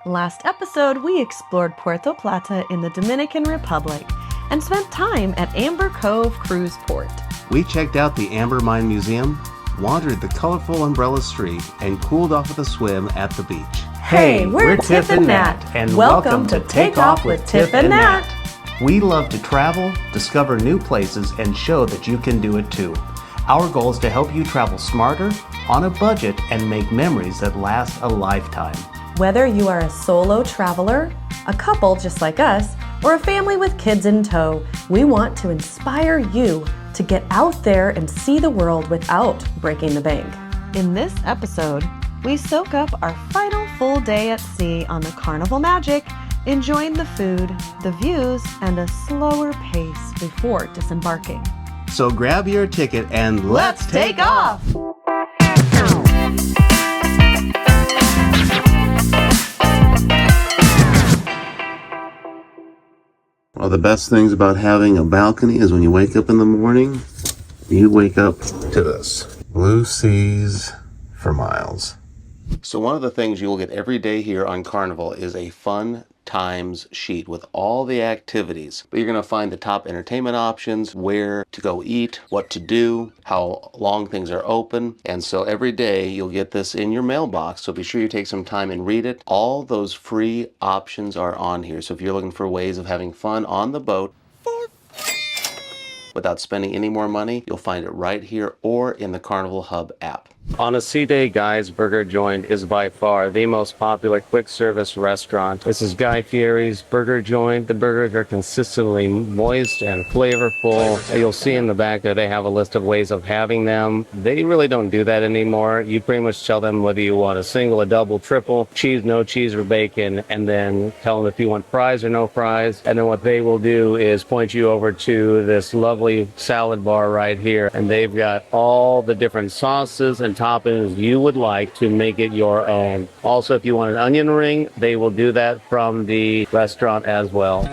Last episode, we explored Puerto Plata in the Dominican Republic and spent time at Amber Cove Cruise Port. We checked out the Amber Mine Museum, wandered the colorful Umbrella Street, and cooled off with a swim at the beach. Hey, we're Tiff and Nat, and welcome to Takeoff with Tiff and Nat. We love to travel, discover new places, and show that you can do it too. Our goal is to help you travel smarter, on a budget, and make memories that last a lifetime. Whether you are a solo traveler, a couple just like us, or a family with kids in tow, we want to inspire you to get out there and see the world without breaking the bank. In this episode, we soak up our final full day at sea on the Carnival Magic, enjoying the food, the views, and a slower pace before disembarking. So grab your ticket and Let's take off! One of the best things about having a balcony is when you wake up in the morning, you wake up to this. Blue seas for miles. So one of the things you will get every day here on Carnival is a fun times sheet with all the activities. But you're going to find the top entertainment options, where to go eat, what to do, how long things are open. And so every day you'll get this in your mailbox. So be sure you take some time and read it. All those free options are on here. So if you're looking for ways of having fun on the boat without spending any more money, you'll find it right here or in the Carnival Hub app. On a sea day, Guy's Burger Joint is by far the most popular quick service restaurant. This is Guy Fieri's Burger Joint. The burgers are consistently moist and flavorful. You'll see in the back that they have a list of ways of having them. They really don't do that anymore. You pretty much tell them whether you want a single, a double, triple, cheese, no cheese, or bacon, and then tell them if you want fries or no fries. And then what they will do is point you over to this lovely salad bar right here, and they've got all the different sauces and toppings you would like to make it your own. Also, if you want an onion ring, they will do that from the restaurant as well.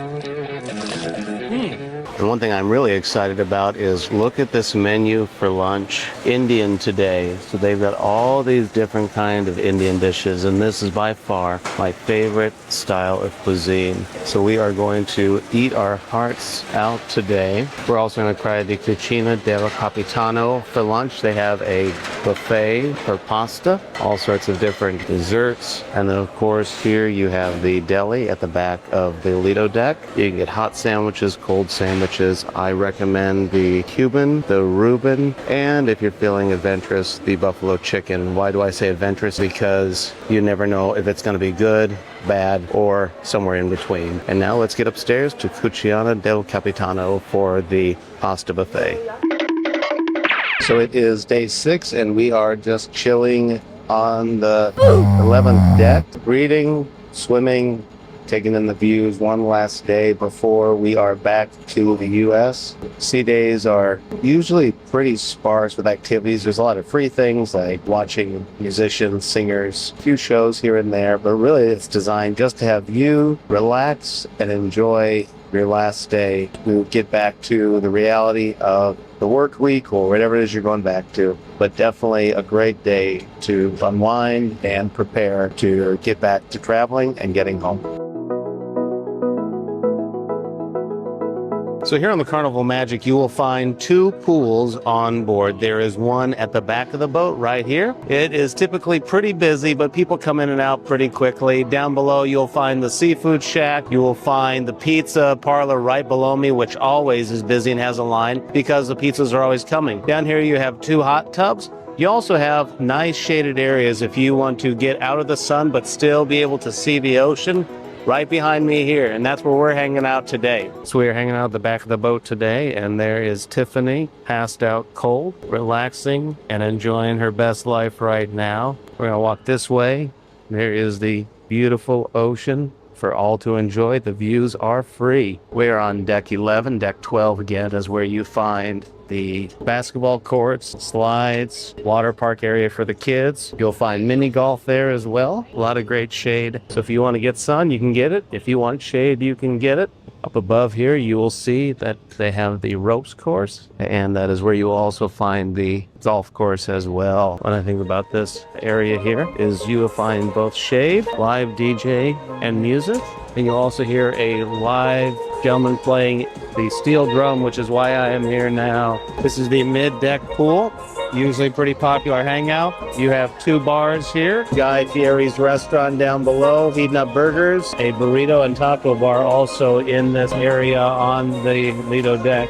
And one thing I'm really excited about is look at this menu for lunch. Indian today. So they've got all these different kinds of Indian dishes, and this is by far my favorite style of cuisine. So we are going to eat our hearts out today. We're also going to try the Cucina del Capitano for lunch. They have a buffet for pasta, all sorts of different desserts. And then of course here you have the deli at the back of the Lido deck. You can get hot sandwiches, cold sandwiches. I recommend the Cuban, the Reuben, and if you're feeling adventurous, the buffalo chicken. Why do I say adventurous? Because you never know if it's going to be good, bad, or somewhere in between. And now let's get upstairs to Cucina del Capitano for the pasta buffet. So it is day 6 and we are just chilling on the 11th deck, reading, swimming, taking in the views one last day before we are back to the U.S. Sea days are usually pretty sparse with activities. There's a lot of free things like watching musicians, singers, a few shows here and there, but really it's designed just to have you relax and enjoy your last day to get back to the reality of the work week or whatever it is you're going back to. But definitely a great day to unwind and prepare to get back to traveling and getting home. So here on the Carnival Magic, you will find 2 pools on board. There is one at the back of the boat right here. It is typically pretty busy, but people come in and out pretty quickly. Down below, you'll find the seafood shack. You will find the pizza parlor right below me, which always is busy and has a line because the pizzas are always coming. Down here, you have 2 hot tubs. You also have nice shaded areas if you want to get out of the sun but still be able to see the ocean. Right behind me here, and that's where we're hanging out today. So we are hanging out at the back of the boat today, and there is Tiffany, passed out cold, relaxing, and enjoying her best life right now. We're gonna walk this way. There is the beautiful ocean for all to enjoy. The views are free. We are on deck 11. Deck 12 again is where you find the basketball courts, slides, water park area for the kids. You'll find mini golf there as well. A lot of great shade. So if you want to get sun, you can get it. If you want shade, you can get it. Up above here, you will see that they have the ropes course, and that is where you will also find the golf course as well. What I think about this area here is you will find both shade, live DJ, and music. And you'll also hear a live gentleman playing the steel drum, which is why I am here now. This is the mid-deck pool. Usually pretty popular hangout. You have 2 bars here. Guy Fieri's restaurant down below, heating up burgers. A burrito and taco bar also in this area on the Lido deck.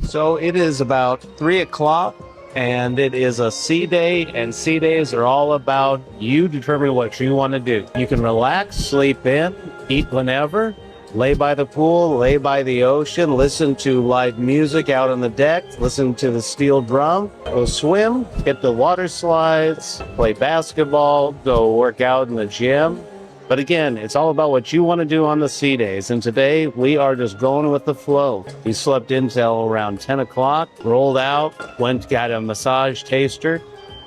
So it is about 3 o'clock. And it is a sea day, and sea days are all about you determining what you want to do. You can relax, sleep in, eat whenever, lay by the pool, lay by the ocean, listen to live music out on the deck, listen to the steel drum, go swim, hit the water slides, play basketball, go work out in the gym. But again, it's all about what you want to do on the sea days. And today we are just going with the flow. We slept until around 10 o'clock, rolled out, got a massage taster,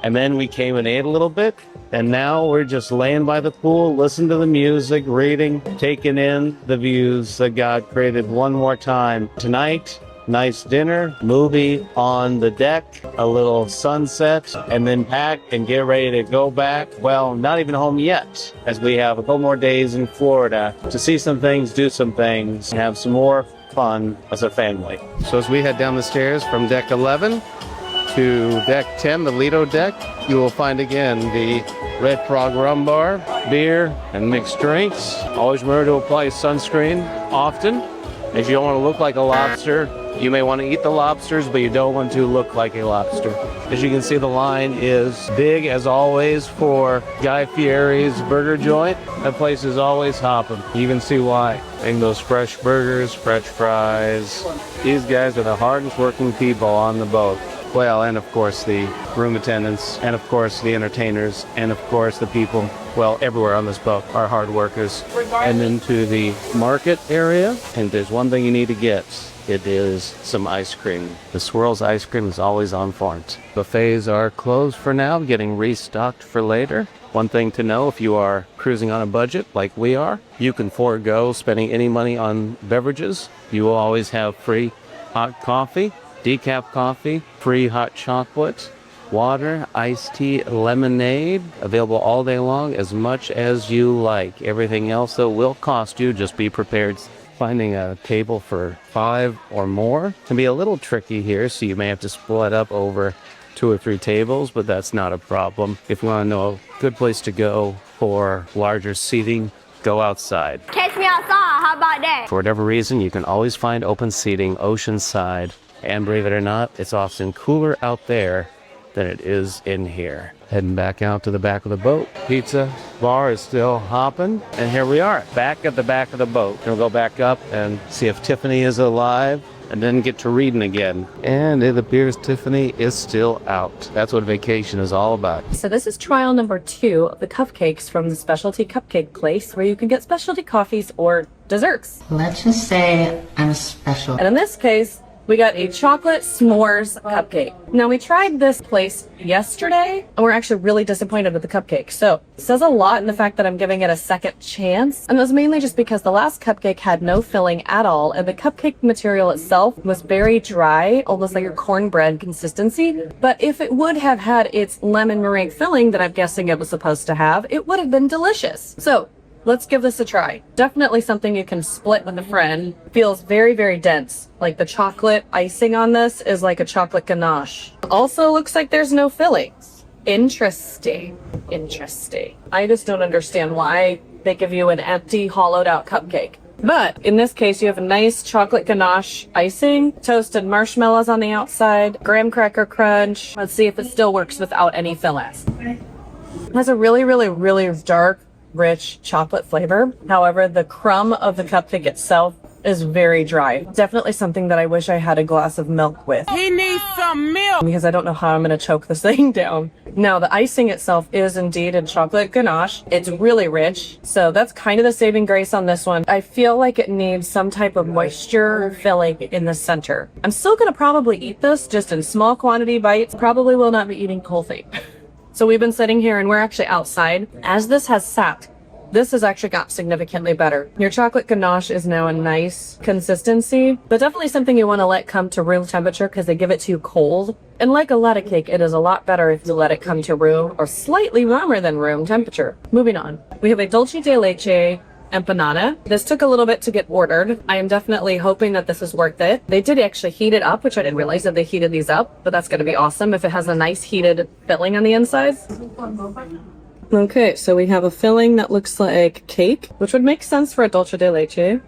and then we came and ate a little bit. And now we're just laying by the pool, listening to the music, reading, taking in the views that God created one more time. Tonight, nice dinner, movie on the deck, a little sunset, and then pack and get ready to go back. Well, not even home yet, as we have a couple more days in Florida to see some things, do some things, and have some more fun as a family. So as we head down the stairs from deck 11 to deck 10, the Lido deck, you will find again the Red Frog Rum Bar, beer, and mixed drinks. Always remember to apply sunscreen often, as you don't want to look like a lobster. You may want to eat the lobsters, but you don't want to look like a lobster. As you can see, the line is big as always for Guy Fieri's burger joint. That place is always hopping. You can see why. And those fresh burgers, fresh fries. These guys are the hardest working people on the boat. Well, and of course the room attendants, and of course the entertainers, and of course the people, well, everywhere on this boat are hard workers. And then to the market area, and there's one thing you need to get. It is some ice cream. The Swirls ice cream is always on point. Buffets are closed for now, getting restocked for later. One thing to know, if you are cruising on a budget like we are, you can forego spending any money on beverages. You will always have free hot coffee, decaf coffee, free hot chocolate, water, iced tea, lemonade, available all day long, as much as you like. Everything else, though, will cost you. Just be prepared. Finding a table for 5 or more can be a little tricky here, so you may have to split up over 2 or 3 tables, but that's not a problem. If you want to know a good place to go for larger seating, go outside. Catch me outside, how about that? For whatever reason, you can always find open seating oceanside, and believe it or not, it's often cooler out there than it is in here. Heading back out to the back of the boat. Pizza bar is still hopping. And here we are, back at the back of the boat. We'll go back up and see if Tiffany is alive, and then get to reading again. And it appears Tiffany is still out. That's what vacation is all about. So this is trial number 2 of the cupcakes from the specialty cupcake place, where you can get specialty coffees or desserts. Let's just say I'm special. And in this case, we got a chocolate s'mores cupcake. Now, we tried this place yesterday, and we're actually really disappointed with the cupcake. So it says a lot in the fact that I'm giving it a second chance. And that's mainly just because the last cupcake had no filling at all, and the cupcake material itself was very dry, almost like a cornbread consistency. But if it would have had its lemon meringue filling that I'm guessing it was supposed to have, it would have been delicious. So let's give this a try. Definitely something you can split with a friend. Feels very, very dense. Like the chocolate icing on this is like a chocolate ganache. Also looks like there's no fillings. Interesting. Interesting. I just don't understand why they give you an empty, hollowed out cupcake. But in this case, you have a nice chocolate ganache icing, toasted marshmallows on the outside, graham cracker crunch. Let's see if it still works without any fillings. It has a really, really, really dark, rich chocolate flavor. However, the crumb of the cupcake itself is very dry. Definitely something that I wish I had a glass of milk with. He needs some milk. Because I don't know how I'm going to choke this thing down. Now, the icing itself is indeed a chocolate ganache. It's really rich, so that's kind of the saving grace on this one. I feel like it needs some type of moisture filling in the center. I'm still going to probably eat this just in small quantity bites. Probably will not be eating coffee. So we've been sitting here and we're actually outside. As this has sat, this has actually got significantly better. Your chocolate ganache is now a nice consistency, but definitely something you want to let come to room temperature because they give it to you cold. And like a latte cake, it is a lot better if you let it come to room or slightly warmer than room temperature. Moving on, we have a dulce de leche empanada. This took a little bit to get ordered. I am definitely hoping that this is worth it. They did actually heat it up, which I didn't realize that they heated these up, but that's going to be awesome if it has a nice heated filling on the insides. Okay, so we have a filling that looks like cake, which would make sense for a dulce de leche.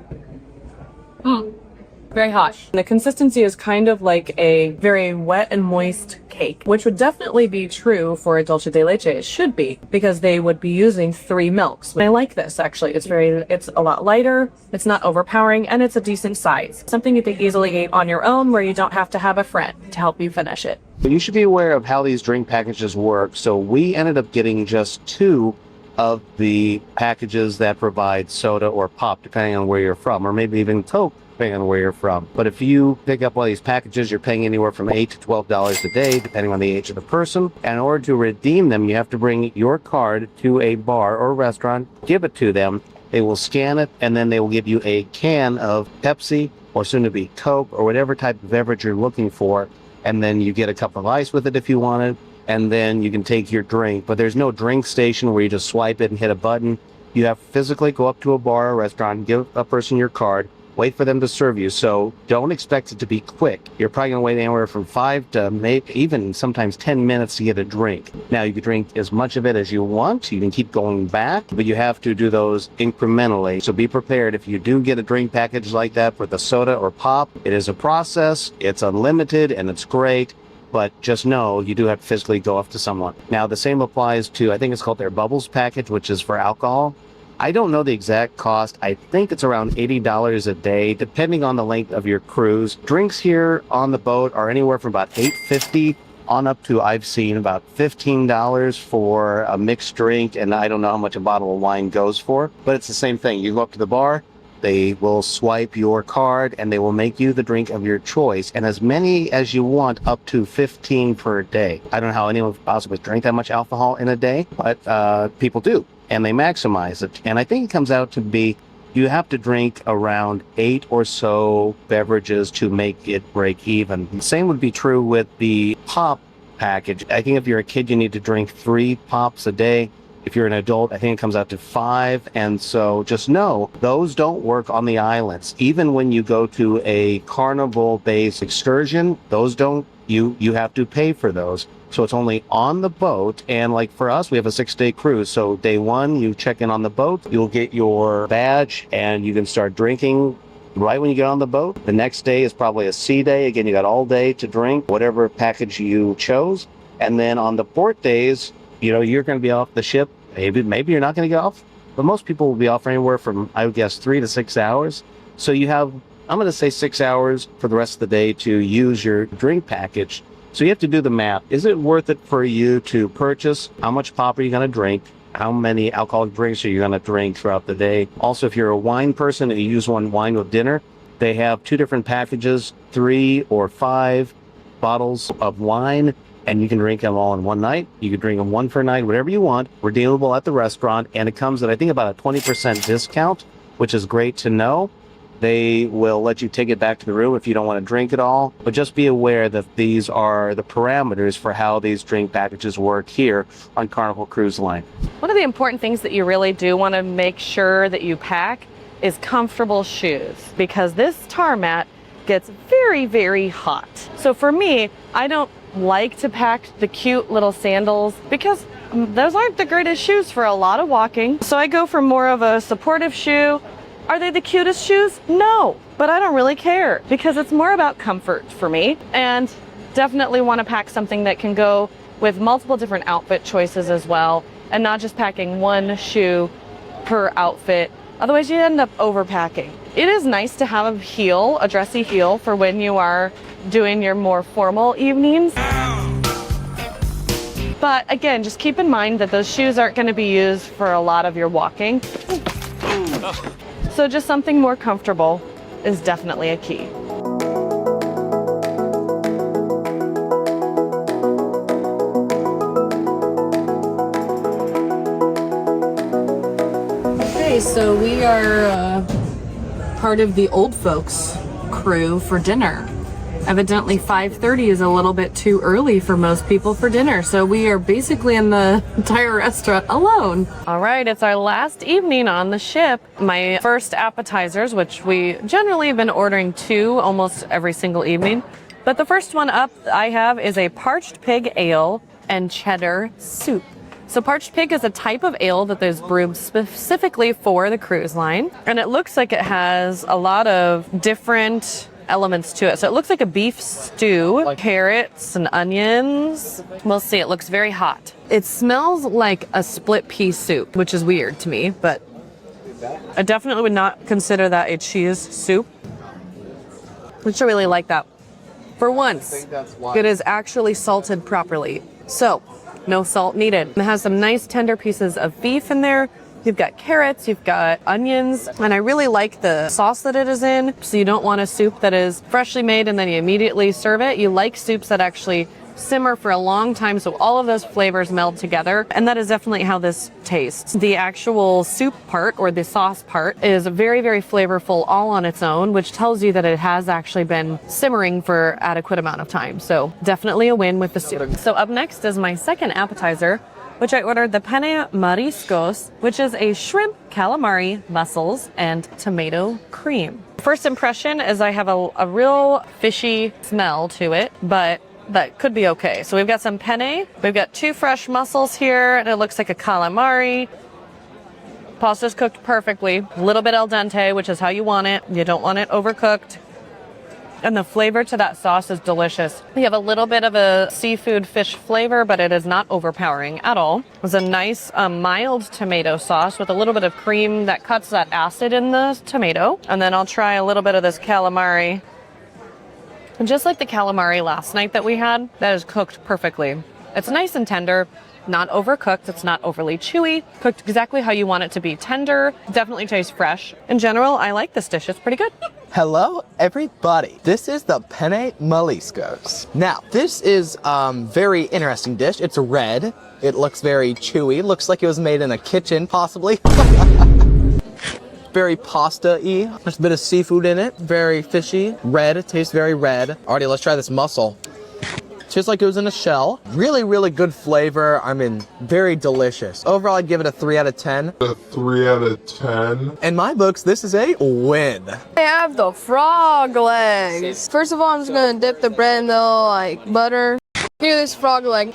Very hot. And the consistency is kind of like a very wet and moist cake, which would definitely be true for a dulce de leche. It should be, because they would be using 3 milks. I like this, actually. It's a lot lighter, it's not overpowering, and it's a decent size. Something you can easily eat on your own where you don't have to have a friend to help you finish it. But you should be aware of how these drink packages work. So we ended up getting just 2 of the packages that provide soda or pop, depending on where you're from, or maybe even Coke, depending on where you're from. But if you pick up one of these packages, you're paying anywhere from $8 to $12 a day, depending on the age of the person. And in order to redeem them, you have to bring your card to a bar or restaurant, give it to them. They will scan it, and then they will give you a can of Pepsi, or soon to be Coke, or whatever type of beverage you're looking for. And then you get a cup of ice with it if you want it, and then you can take your drink. But there's no drink station where you just swipe it and hit a button. You have to physically go up to a bar or restaurant, give a person your card, wait for them to serve you. So don't expect it to be quick. You're probably going to wait anywhere from 5 to maybe even sometimes 10 minutes to get a drink. Now, you can drink as much of it as you want. You can keep going back, but you have to do those incrementally. So be prepared if you do get a drink package like that with a soda or pop. It is a process. It's unlimited and it's great. But just know you do have to physically go up to someone. Now, the same applies to, I think it's called their Bubbles package, which is for alcohol. I don't know the exact cost. I think it's around $80 a day, depending on the length of your cruise. Drinks here on the boat are anywhere from about $8.50 on up to, I've seen, about $15 for a mixed drink, and I don't know how much a bottle of wine goes for, but it's the same thing. You go up to the bar, they will swipe your card, and they will make you the drink of your choice, and as many as you want, up to 15 per day. I don't know how anyone could possibly drink that much alcohol in a day, but people do. And they maximize it. And I think it comes out to be, you have to drink around 8 or so beverages to make it break even. The same would be true with the pop package. I think if you're a kid, you need to drink 3 pops a day. If you're an adult, I think it comes out to 5. And so just know, those don't work on the islands. Even when you go to a carnival-based excursion, those don't, you have to pay for those. So it's only on the boat. And like for us, we have a 6-day cruise. So day 1, you check in on the boat, you'll get your badge and you can start drinking right when you get on the boat. The next day is probably a sea day. Again, you got all day to drink, whatever package you chose. And then on the port days, you're going to be off the ship. Maybe you're not going to get off, but most people will be off anywhere from, I would guess, 3 to 6 hours. So you have, I'm going to say 6 hours for the rest of the day to use your drink package. So you have to do the math. Is it worth it for you to purchase? How much pop are you going to drink? How many alcoholic drinks are you going to drink throughout the day? Also, if you're a wine person and you use one wine with dinner, they have 2 different packages, 3 or 5 bottles of wine, and you can drink them all in one night. You can drink them one per night, whatever you want, redeemable at the restaurant, and it comes at, I think, about a 20% discount, which is great to know. They will let you take it back to the room if you don't want to drink it all. But just be aware that these are the parameters for how these drink packages work here on Carnival Cruise Line. One of the important things that you really do want to make sure that you pack is comfortable shoes, because this tarmac gets very, very hot. So for me, I don't like to pack the cute little sandals because those aren't the greatest shoes for a lot of walking. So I go for more of a supportive shoe. Are they the cutest shoes? No, but I don't really care because it's more about comfort for me, and definitely want to pack something that can go with multiple different outfit choices as well, and not just packing one shoe per outfit. Otherwise you end up overpacking. It is nice to have a heel, a dressy heel, for when you are doing your more formal evenings. But again, just keep in mind that those shoes aren't going to be used for a lot of your walking. So just something more comfortable is definitely a key. Okay, so we are part of the old folks crew for dinner. Evidently 5:30 is a little bit too early for most people for dinner, so we are basically in the entire restaurant alone. All right, it's our last evening on the ship. My first appetizers, which we generally have been ordering 2 almost every single evening, but the first one up I have is a parched pig ale and cheddar soup. So parched pig is a type of ale that is brewed specifically for the cruise line, and it looks like it has a lot of different elements to it. So it looks like a beef stew, carrots and onions. We'll see, it looks very hot. It smells like a split pea soup, which is weird to me, but I definitely would not consider that a cheese soup. Which I really like that. For once, it is actually salted properly. So, no salt needed. It has some nice tender pieces of beef in there. You've got carrots, you've got onions, and I really like the sauce that it is in. So you don't want a soup that is freshly made and then you immediately serve it. You like soups that actually simmer for a long time so all of those flavors meld together, and that is definitely how this tastes. The actual soup part, or the sauce part, is very, very flavorful all on its own, which tells you that it has actually been simmering for adequate amount of time. So definitely a win with the soup. So up next is my second appetizer, which I ordered the penne mariscos, which is a shrimp, calamari, mussels, and tomato cream. First impression is I have a real fishy smell to it, but that could be okay. So we've got some penne, we've got 2 fresh mussels here, and it looks like a calamari. Pasta's cooked perfectly, a little bit al dente, which is how you want it. You don't want it overcooked. And the flavor to that sauce is delicious. We have a little bit of a seafood fish flavor, but it is not overpowering at all. It's a nice mild tomato sauce with a little bit of cream that cuts that acid in the tomato. And then I'll try a little bit of this calamari. And just like the calamari last night that we had, that is cooked perfectly. It's nice and tender, not overcooked. It's not overly chewy, cooked exactly how you want it to be. Tender, definitely tastes fresh. In general, I like this dish. It's pretty good. Hello, everybody. This is the penne mariscos. Now, this is very interesting dish. It's red. It looks very chewy. Looks like it was made in a kitchen, possibly. Very pasta-y. There's a bit of seafood in it. Very fishy. Red. It tastes very red. Alrighty, let's try this mussel. Tastes like it was in a shell. Really, really good flavor. I mean, very delicious. Overall, I'd give it a 3 out of 10. A 3 out of 10. In my books, this is a win. I have the frog legs. First of all, I'm just gonna dip the bread in the like butter. Hear this frog leg.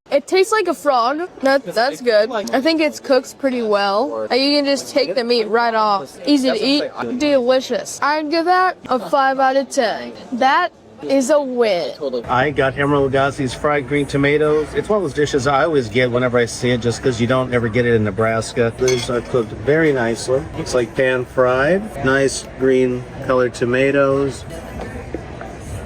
It tastes like a frog. That's good. I think it's cooked pretty well. You can just take the meat right off. Easy to eat. Delicious. I'd give that a 5 out of 10. That is a win. I got Emerald Lagasse's fried green tomatoes. It's one of those dishes I always get whenever I see it, just because you don't ever get it in Nebraska. These are cooked very nicely. Looks like pan fried. Nice green colored tomatoes.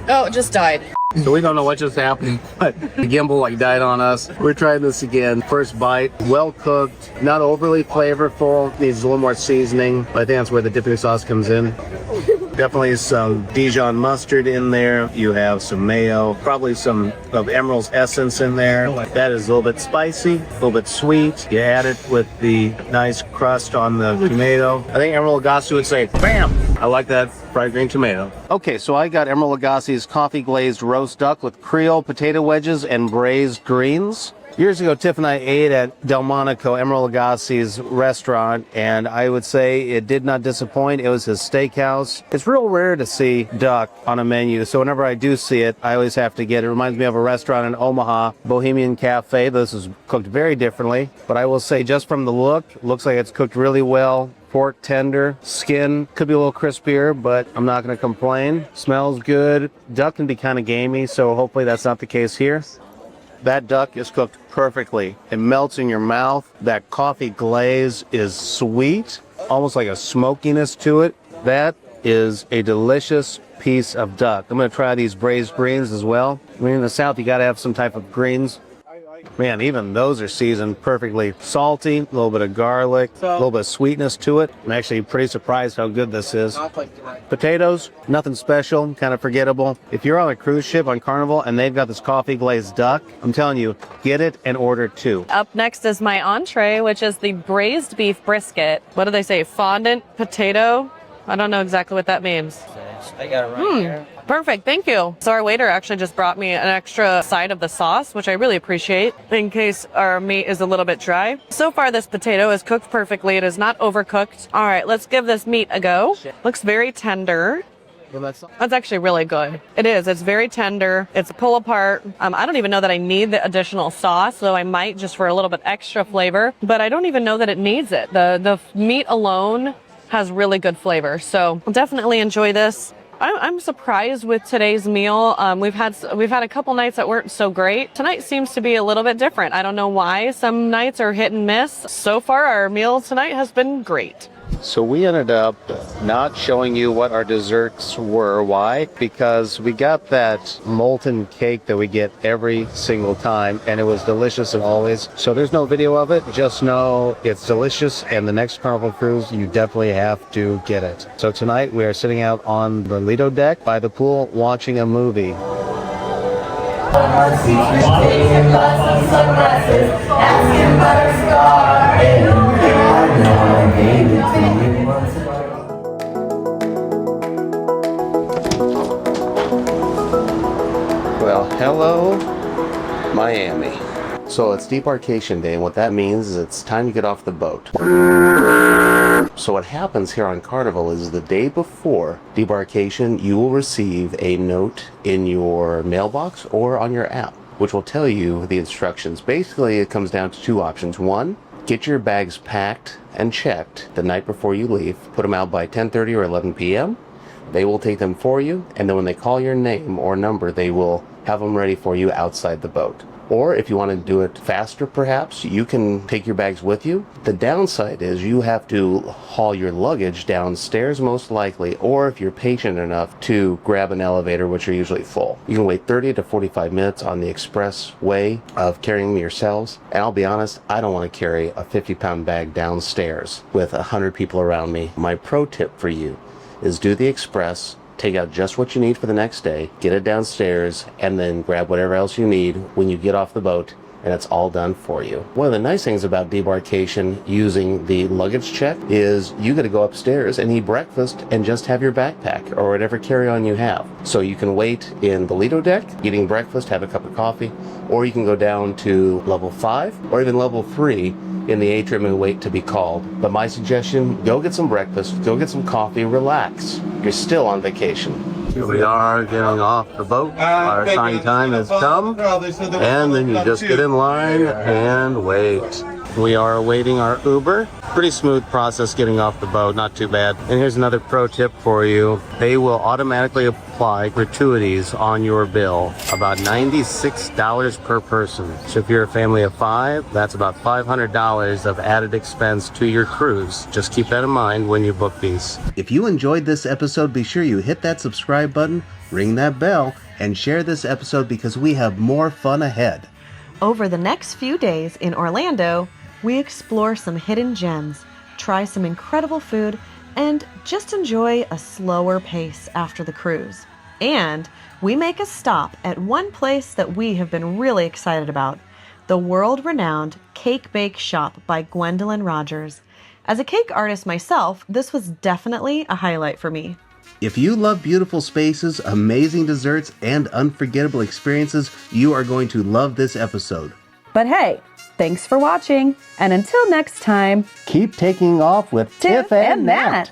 Oh, it just died. So we don't know what just happened, but the gimbal died on us. We're trying this again. First bite, well cooked, not overly flavorful, needs a little more seasoning. But I think that's where the dipping sauce comes in. Definitely some Dijon mustard in there. You have some mayo, probably some of Emerald's essence in there. That is a little bit spicy, a little bit sweet. You add it with the nice crust on the tomato. I think Emerald Lagasse would say, bam! I like that fried green tomato. Okay, so I got Emerald Lagasse's coffee glazed roast duck with Creole potato wedges and braised greens. Years ago, Tiff and I ate at Delmonico, Emerald Lagasse's restaurant, and I would say it did not disappoint. It was his steakhouse. It's real rare to see duck on a menu, so whenever I do see it, I always have to get it. It reminds me of a restaurant in Omaha, Bohemian Cafe. This is cooked very differently, but I will say just from the look, it looks like it's cooked really well. Pork tender, skin could be a little crispier, but I'm not going to complain. Smells good. Duck can be kind of gamey, so hopefully that's not the case here. That duck is cooked perfectly. It melts in your mouth. That coffee glaze is sweet. almost like a smokiness to it. That is a delicious piece of duck. I'm gonna try these braised greens as well. I mean, in the South, you gotta have some type of greens. Man, even those are seasoned perfectly. Salty, a little bit of garlic, a little bit of sweetness to it. I'm actually pretty surprised how good this is. Potatoes, nothing special, kind of forgettable. If you're on a cruise ship on Carnival and they've got this coffee glazed duck, I'm telling you, get it and order 2. Up next is my entree, which is the braised beef brisket. What do they say? Fondant potato? I don't know exactly what that means. I got it right here. Perfect, thank you. So our waiter actually just brought me an extra side of the sauce, which I really appreciate in case our meat is a little bit dry. So far this potato is cooked perfectly. It is not overcooked. All right, let's give this meat a go. Looks very tender. That's actually really good. It is. It's very tender. It's a pull apart. I don't even know that I need the additional sauce, though I might just for a little bit extra flavor, but I don't even know that it needs it. The meat alone has really good flavor. So I'll definitely enjoy this. I'm surprised with today's meal. We've had a couple nights that weren't so great. Tonight seems to be a little bit different. I don't know why. Some nights are hit and miss. So far, our meal tonight has been great. So we ended up not showing you what our desserts were. Why? Because we got that molten cake that we get every single time, and it was delicious as always. So there's no video of it. Just know it's delicious, and the next Carnival cruise, you definitely have to get it. So tonight we are sitting out on the Lido deck by the pool watching a movie. Well, hello, Miami. So it's debarkation day, and what that means is it's time to get off the boat. So what happens here on Carnival is the day before debarkation, you will receive a note in your mailbox or on your app, which will tell you the instructions. Basically, it comes down to 2 options. 1, get your bags packed and checked the night before you leave. Put them out by 10:30 or 11 p.m. They will take them for you, and then when they call your name or number, they will have them ready for you outside the boat. Or if you want to do it faster, perhaps, you can take your bags with you. The downside is you have to haul your luggage downstairs most likely, or if you're patient enough to grab an elevator, which are usually full. You can wait 30 to 45 minutes on the express way of carrying yourselves. And I'll be honest, I don't want to carry a 50-pound bag downstairs with 100 people around me. My pro tip for you is do the express, take out just what you need for the next day, get it downstairs, and then grab whatever else you need when you get off the boat, and it's all done for you. One of the nice things about debarkation using the luggage check is you get to go upstairs and eat breakfast and just have your backpack or whatever carry-on you have. So you can wait in the Lido deck, eating breakfast, have a cup of coffee, or you can go down to level 5 or even level 3 in the atrium and wait to be called. But my suggestion, go get some breakfast, go get some coffee, relax. You're still on vacation. Here we are getting off the boat. Our assigned time has come. And then you just get in line and wait. We are awaiting our Uber. Pretty smooth process getting off the boat, not too bad. And here's another pro tip for you. They will automatically apply gratuities on your bill, about $96 per person. So if you're a family of 5, that's about $500 of added expense to your cruise. Just keep that in mind when you book these. If you enjoyed this episode, be sure you hit that subscribe button, ring that bell, and share this episode because we have more fun ahead. Over the next few days in Orlando, we explore some hidden gems, try some incredible food, and just enjoy a slower pace after the cruise. And we make a stop at one place that we have been really excited about, the world-renowned Cake Bake Shop by Gwendolyn Rogers. As a cake artist myself, this was definitely a highlight for me. If you love beautiful spaces, amazing desserts, and unforgettable experiences, you are going to love this episode. But hey, thanks for watching, and until next time, Keep taking off with Tiff and Nat.